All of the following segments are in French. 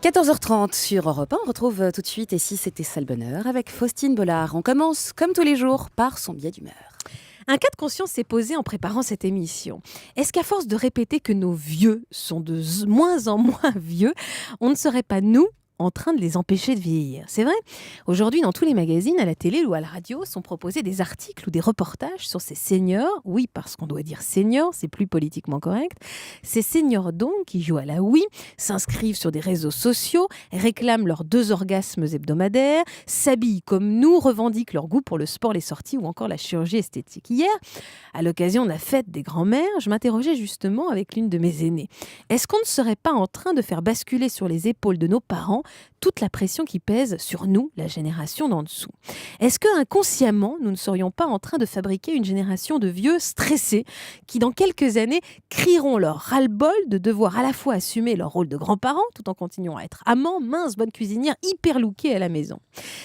14h30 sur Europe 1, on retrouve tout de suite Et si c'était ça le bonheur avec Faustine Bollard. On commence comme tous les jours par son biais d'humeur. Un cas de conscience s'est posé en préparant cette émission. Est-ce qu'à force de répéter que nos vieux sont de moins en moins vieux, on ne serait pas, nous, en train de les empêcher de vieillir? C'est vrai, aujourd'hui, dans tous les magazines, à la télé ou à la radio, sont proposés des articles ou des reportages sur ces seniors. Oui, parce qu'on doit dire seniors, c'est plus politiquement correct. Ces seniors donc, qui jouent à la Wii, s'inscrivent sur des réseaux sociaux, réclament leurs 2 orgasmes hebdomadaires, s'habillent comme nous, revendiquent leur goût pour le sport, les sorties ou encore la chirurgie esthétique. Hier, à l'occasion de la fête des grands-mères, je m'interrogeais justement avec l'une de mes aînées. Est-ce qu'on ne serait pas en train de faire basculer sur les épaules de nos parents toute la pression qui pèse sur nous, la génération d'en dessous? Est-ce que inconsciemment, nous ne serions pas en train de fabriquer une génération de vieux stressés qui, dans quelques années, crieront leur ras-le-bol de devoir à la fois assumer leur rôle de grands-parents tout en continuant à être amants, minces, bonnes cuisinières, hyper lookées à la maison?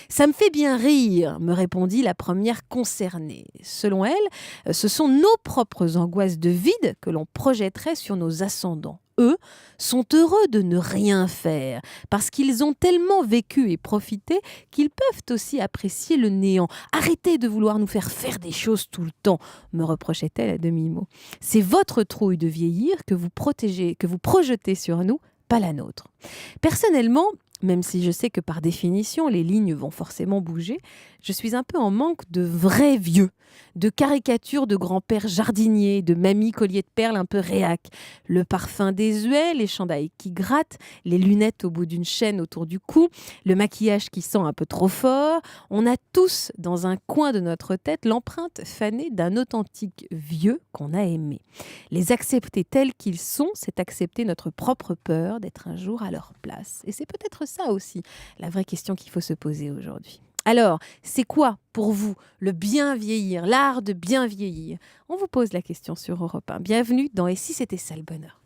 Ça me fait bien rire, me répondit la première concernée. Selon elle, ce sont nos propres angoisses de vide que l'on projetterait sur nos ascendants. Eux sont heureux de ne rien faire, parce qu'ils ont tellement vécu et profité qu'ils peuvent aussi apprécier le néant. Arrêtez de vouloir nous faire faire des choses tout le temps, me reprochait-elle à demi-mot. C'est votre trouille de vieillir que vous protégez, que vous projetez sur nous, pas la nôtre. Personnellement, même si je sais que par définition, les lignes vont forcément bouger, je suis un peu en manque de vrais vieux, de caricatures de grands-pères jardiniers, de mamies colliers de perles un peu réac, le parfum désuet, les chandails qui grattent, les lunettes au bout d'une chaîne autour du cou, le maquillage qui sent un peu trop fort. On a tous, dans un coin de notre tête, l'empreinte fanée d'un authentique vieux qu'on a aimé. Les accepter tels qu'ils sont, c'est accepter notre propre peur d'être un jour à leur place. Et c'est peut-être ça aussi, la vraie question qu'il faut se poser aujourd'hui. Alors, c'est quoi pour vous le bien vieillir, l'art de bien vieillir? On vous pose la question sur Europe 1. Bienvenue dans Et si c'était ça le bonheur?